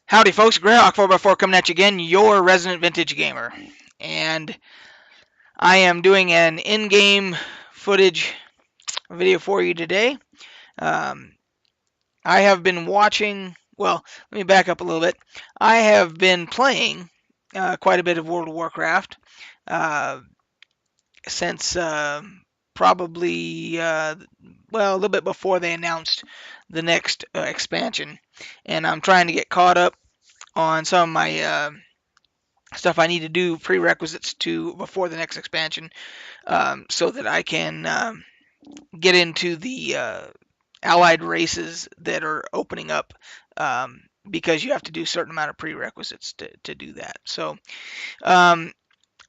Howdy folks, Greyhawk 4x4 coming at you again, your resident vintage gamer. And I am doing an in-game footage video for you today. Um, I have been watching, well, let me back up a little bit. I have been playing quite a bit of World of Warcraft uh, since probably, well, a little bit before they announced the next expansion. And I'm trying to get caught up on some of my stuff I need to do, prerequisites to before the next expansion, so that I can get into the allied races that are opening up, because you have to do a certain amount of prerequisites to do that. So, um,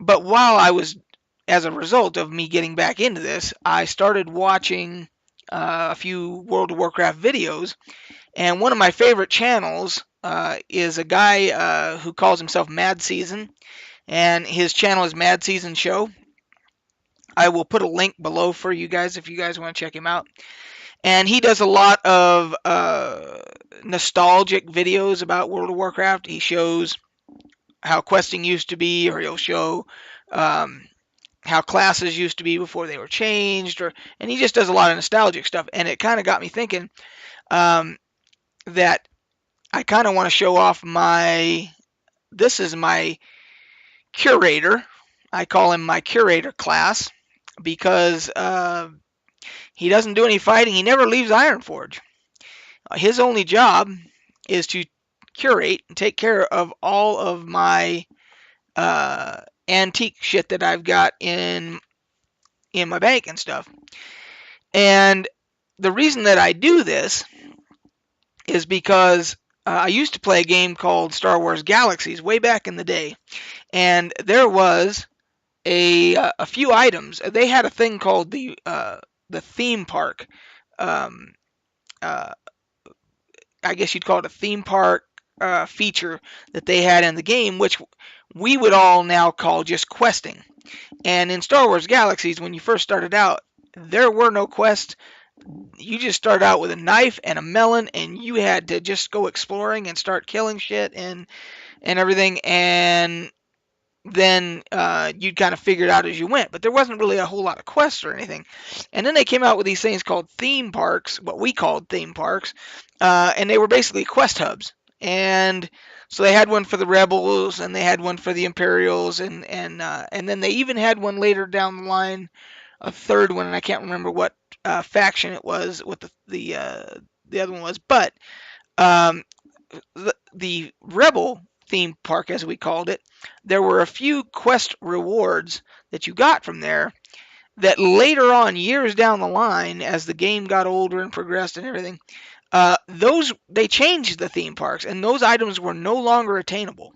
but while I was, as a result of me getting back into this, I started watching a few World of Warcraft videos, and one of my favorite channels is a guy who calls himself Mad Season, and his channel is MadSeasonShow. I will put a link below for you guys if you guys want to check him out. And he does a lot of nostalgic videos about World of Warcraft. He shows how questing used to be, or he'll show how classes used to be before they were changed, and he just does a lot of nostalgic stuff. And it kind of got me thinking that I kind of want to show off this is my Curator. I call him my Curator class because he doesn't do any fighting. He never leaves Ironforge. His only job is to curate and take care of all of my antique shit that I've got in my bank and stuff. And the reason that I do this is because I used to play a game called Star Wars Galaxies way back in the day, and there was a few items. They had a thing called the theme park. Um, uh, I guess you'd call it a theme park feature that they had in the game, which we would all now call just questing. And in Star Wars Galaxies, when you first started out, there were no quests. You just started out with a knife and a melon, and you had to just go exploring and start killing shit and everything. And then you'd kind of figure it out as you went. But there wasn't really a whole lot of quests or anything. And then they came out with these things called theme parks, what we called theme parks, and they were basically quest hubs. And so they had one for the rebels, and they had one for the Imperials, and then they even had one later down the line, a third one, and I can't remember what faction it was, what the other one was. But the rebel theme park, as we called it, there were a few quest rewards that you got from there that later on, years down the line, as the game got older and progressed and everything, they changed the theme parks, and those items were no longer attainable.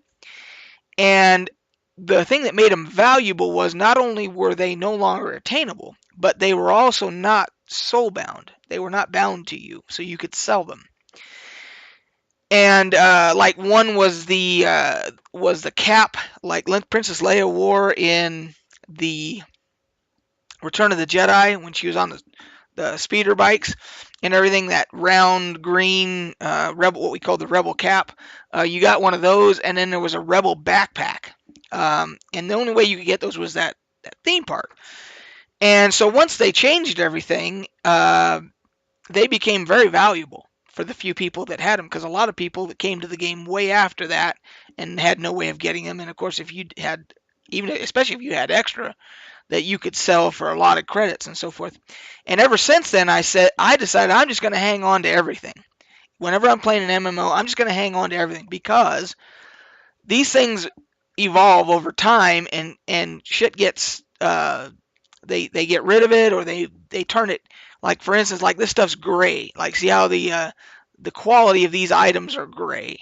And the thing that made them valuable was not only were they no longer attainable, but they were also not soul bound. They were not bound to you, so you could sell them. And like one was the cap, like Princess Leia wore in the Return of the Jedi when she was on the speeder bikes and everything. That round green rebel, what we call the rebel cap, you got one of those, and then there was a rebel backpack. And the only way you could get those was that theme park. And so once they changed everything, they became very valuable for the few people that had them, because a lot of people that came to the game way after that and had no way of getting them, and of course if you had, even especially if you had extra, that you could sell for a lot of credits and so forth. And ever since then, I decided I'm just going to hang on to everything. Whenever I'm playing an MMO, I'm just going to hang on to everything, because these things evolve over time, and shit gets they get rid of it, or they turn it. Like, for instance, like this stuff's gray. Like, see how the quality of these items are gray.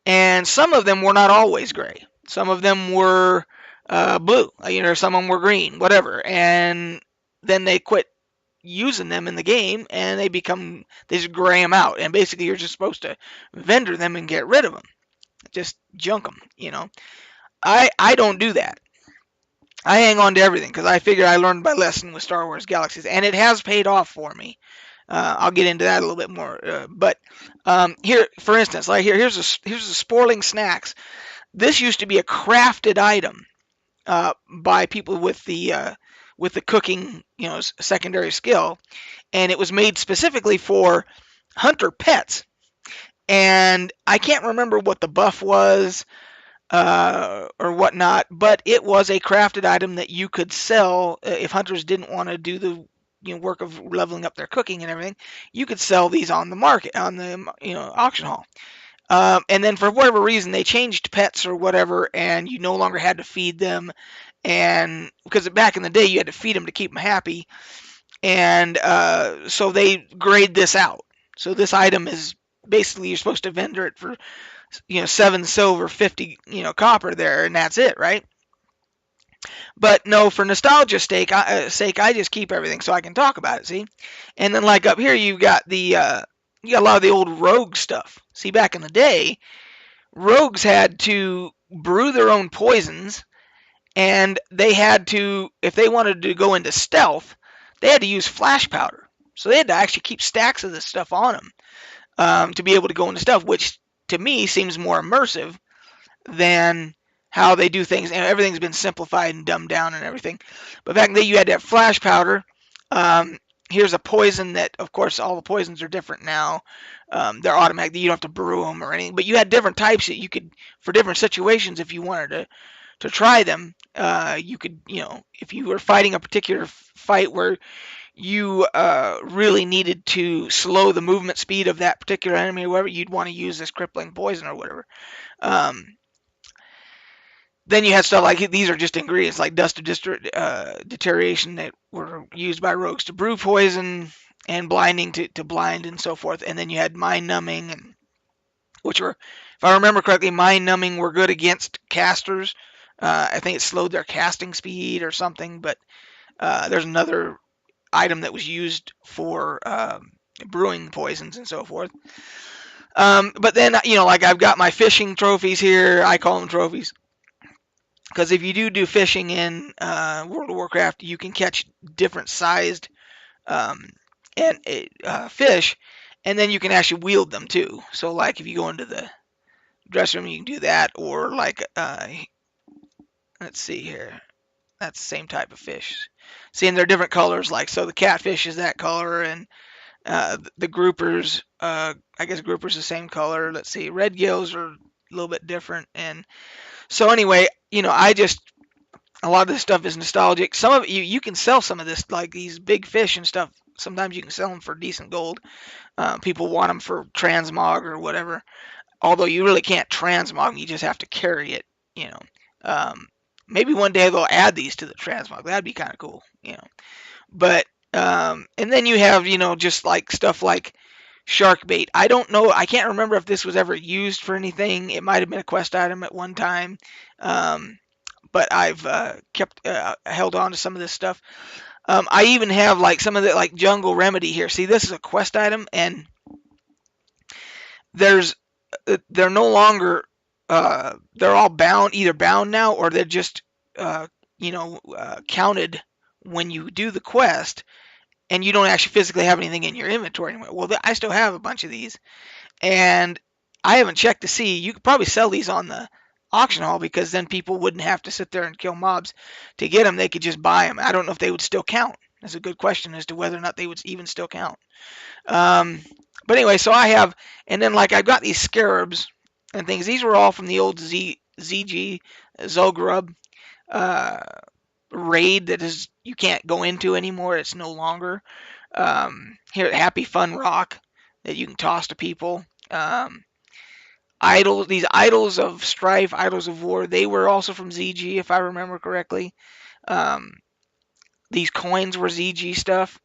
And some of them were not always gray. Some of them were blue. Some of them were green, whatever. And then they quit using them in the game, and they just gray them out. And basically, you're just supposed to vendor them and get rid of them. Just junk them, I don't do that. I hang on to everything because I figure I learned my lesson with Star Wars Galaxies, and it has paid off for me. I'll get into that a little bit more. But here, for instance, like here's a Sporling Snacks. This used to be a crafted item by people with the cooking, secondary skill, and it was made specifically for hunter pets. And I can't remember what the buff was or whatnot, but it was a crafted item that you could sell if hunters didn't want to do the work of leveling up their cooking and everything. You could sell these on the market, on the auction hall. And then for whatever reason they changed pets or whatever, and you no longer had to feed them, and because back in the day you had to feed them to keep them happy, and so they grade this out. So this item is basically you're supposed to vendor it for 7 silver, 50 copper there, and that's it, right? But no, for nostalgia's sake, I just keep everything so I can talk about it. See, and then like up here you got you got a lot of the old rogue stuff. See, back in the day, rogues had to brew their own poisons, and they had to, if they wanted to go into stealth, they had to use flash powder. So they had to actually keep stacks of this stuff on them to be able to go into stealth, which to me seems more immersive than how they do things. And everything's been simplified and dumbed down and everything. But back then you had to have flash powder. Here's a poison that, of course, all the poisons are different now. They're automatic. You don't have to brew them or anything. But you had different types that you could, for different situations, if you wanted to try them, you could, if you were fighting a particular fight where you really needed to slow the movement speed of that particular enemy or whatever, you'd want to use this crippling poison or whatever. Then you had stuff like these are just ingredients like dust of deterioration that were used by rogues to brew poison, and blinding to blind and so forth. And then you had mind numbing, and which were, if I remember correctly, mind numbing were good against casters. I think it slowed their casting speed or something. But there's another item that was used for brewing poisons and so forth. But then like I've got my fishing trophies here. I call them trophies. Because if you do fishing in World of Warcraft, you can catch different sized fish, and then you can actually wield them too. So like if you go into the dressing room, you can do that, or like let's see here, that's the same type of fish. See, and they're different colors. Like so, the catfish is that color, and the groupers, I guess groupers the same color. Let's see, red gills are a little bit different, and so anyway, a lot of this stuff is nostalgic. Some of it, you can sell some of this, like these big fish and stuff. Sometimes you can sell them for decent gold. People want them for transmog or whatever. Although you really can't transmog them, you just have to carry it. Maybe one day they'll add these to the transmog. That'd be kind of cool. But and then you have just like stuff like shark bait. I don't know. I can't remember if this was ever used for anything. It might have been a quest item at one time. But I've held on to some of this stuff. I even have like some of the like jungle remedy here. See, this is a quest item, and they're no longer they're all bound, either bound now or they're just counted when you do the quest, and you don't actually physically have anything in your inventory anymore. Well, I still have a bunch of these, and I haven't checked to see. You could probably sell these on the auction hall, because then people wouldn't have to sit there and kill mobs to get them. They could just buy them. I don't know if they would still count. That's a good question as to whether or not they would even still count. But anyway, so I have, and then like I've got these scarabs and things. These were all from the old ZG Zolgrub raid that is you can't go into anymore. It's no longer. Here at Happy Fun Rock that you can toss to people. These idols of strife, idols of war, they were also from ZG, if I remember correctly. These coins were ZG stuff,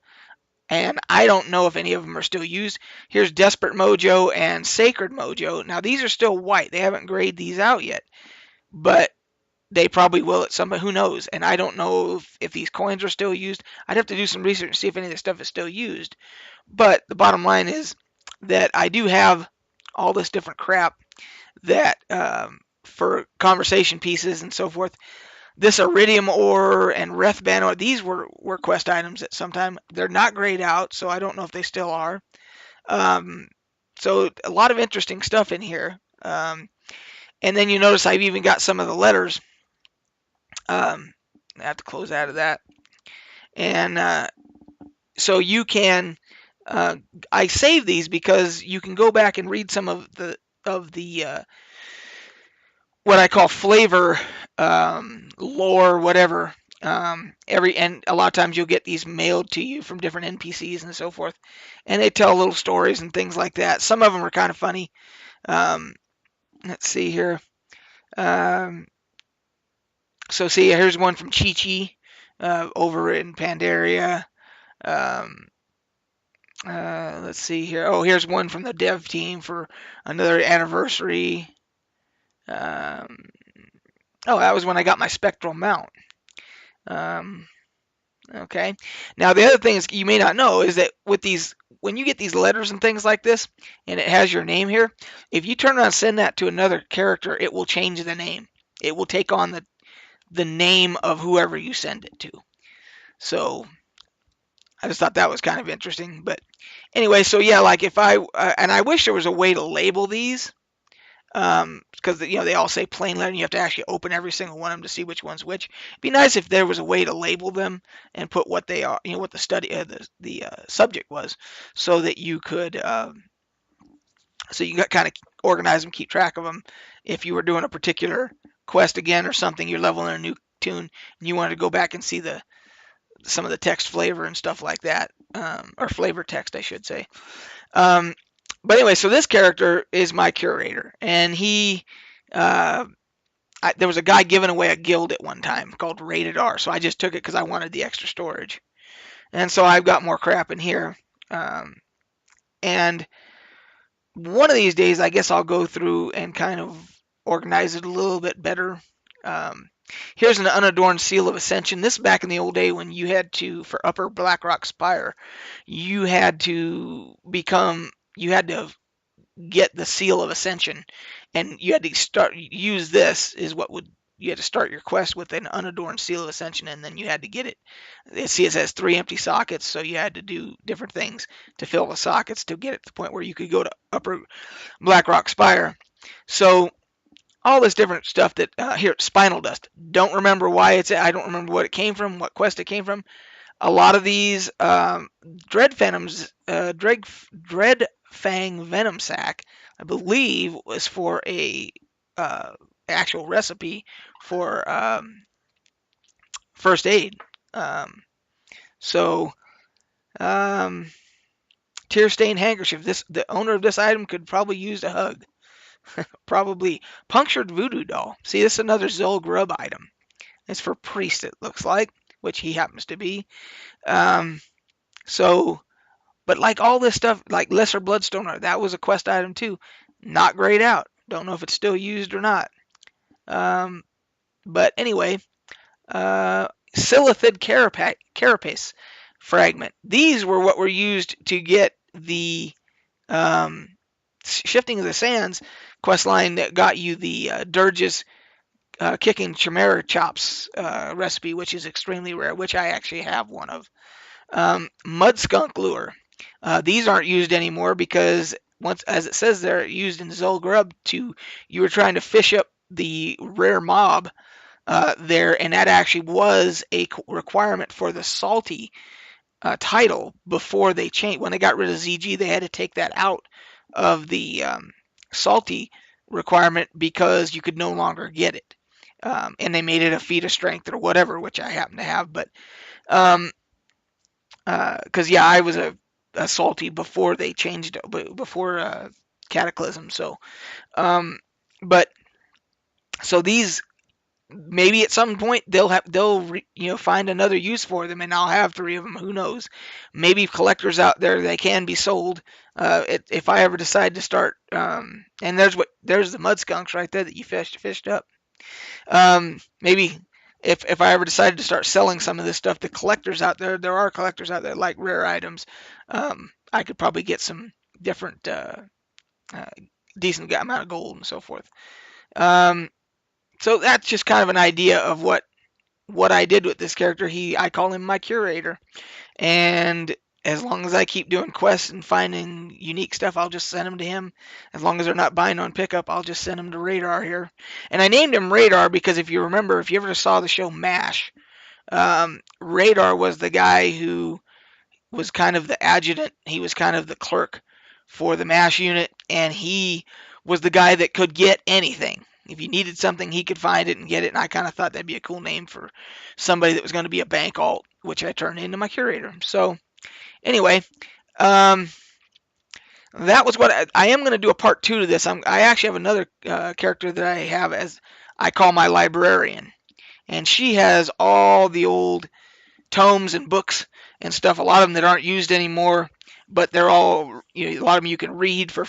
and I don't know if any of them are still used. Here's Desperate Mojo and Sacred Mojo. Now these are still white. They haven't graded these out yet, but they probably will at some point. Who knows? And I don't know if these coins are still used. I'd have to do some research and see if any of this stuff is still used. But the bottom line is that I do have all this different crap that for conversation pieces and so forth this iridium ore and Rethban ore, these were quest items at some time. They're not grayed out, so I don't know if they still are. Um, so a lot of interesting stuff in here. And then you notice I've even got some of the letters. I have to close out of that. And so you can, I save these because you can go back and read some of the what I call flavor lore, whatever. And a lot of times you'll get these mailed to you from different NPCs and so forth, and they tell little stories and things like that. Some of them are kind of funny. Let's see here. So see, here's one from Chi Chi over in Pandaria. Um, let's see here. Oh, here's one from the dev team for another anniversary. Oh, that was when I got my spectral mount. Okay. Now the other thing is you may not know is that with these, when you get these letters and things like this, and it has your name here, if you turn around and send that to another character, it will change the name. It will take on the name of whoever you send it to. So I just thought that was kind of interesting. But anyway, so yeah, like if and I wish there was a way to label these, because they all say plain letter and you have to actually open every single one of them to see which one's which. It'd be nice if there was a way to label them and put what they are, what the study the subject was, so that you could kind of organize them, keep track of them. If you were doing a particular quest again or something, you're leveling a new tune and you wanted to go back and see some of the text flavor and stuff like that, or flavor text, I should say. But anyway, so this character is my curator, and there was a guy giving away a guild at one time called Rated R, so I just took it because I wanted the extra storage. And so I've got more crap in here. And one of these days, I guess I'll go through and kind of organize it a little bit better. Here's an unadorned seal of ascension. This back in the old day when you had to, for Upper Blackrock Spire, you had to get the seal of ascension, and you had to use this is what would you had to start your quest with an unadorned seal of ascension, and then you had to get it. See, it says 3 empty sockets, so you had to do different things to fill the sockets to get it to the point where you could go to Upper Blackrock Spire. So all this different stuff that here, spinal dust. Don't remember why I don't remember what it came from, what quest it came from. A lot of these Dread Fang Venom Sac, I believe, was for a actual recipe for first aid. Tear stained handkerchief. The owner of this item could probably use a hug. Probably punctured voodoo doll. See, this is another Zol Grub item. It's for priest, it looks like, which he happens to be. But like all this stuff, like Lesser Bloodstone, that was a quest item too. Not grayed out. Don't know if it's still used or not. But anyway, Silithid Carapace fragment. These were what were used to get the Shifting of the Sands quest line that got you the Dirge's kicking Chimera chops recipe, which is extremely rare, which I actually have one of. Mud skunk lure. These aren't used anymore because once, as it says there, used in Zol Grub you were trying to fish up the rare mob there, and that actually was a requirement for the salty title before they changed. When they got rid of ZG, they had to take that out of the salty requirement because you could no longer get it. And they made it a feat of strength or whatever, which I happen to have. But because yeah, I was a salty before they changed before Cataclysm. So, but so these maybe at some point they'll find another use for them, and I'll have 3 of them. Who knows? Maybe collectors out there, they can be sold. If I ever decide to start, and there's the mud skunks right there that you fished up. Maybe if I ever decided to start selling some of this stuff to collectors out there, there are collectors out there like rare items. I could probably get some different decent amount of gold and so forth. So that's just kind of an idea of what what I did with this character, I call him my curator. And as long as I keep doing quests and finding unique stuff, I'll just send them to him. As long as they're not buying on pickup, I'll just send them to Radar here. And I named him Radar because if you remember, if you ever saw the show MASH, Radar was the guy who was kind of the adjutant. He was kind of the clerk for the MASH unit, and he was the guy that could get anything. If you needed something, he could find it and get it. And I kind of thought that'd be a cool name for somebody that was going to be a bank alt, which I turned into my curator. So anyway, um, that was what I am going to do a part two to this. I actually have another character that I have as I call my librarian, and she has all the old tomes and books and stuff. A lot of them that aren't used anymore, but they're all, a lot of them you can read for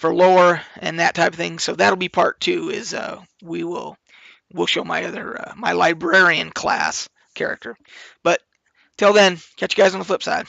lore and that type of thing. So that'll be part two. Is we'll show my other my librarian class character. But till then, catch you guys on the flip side.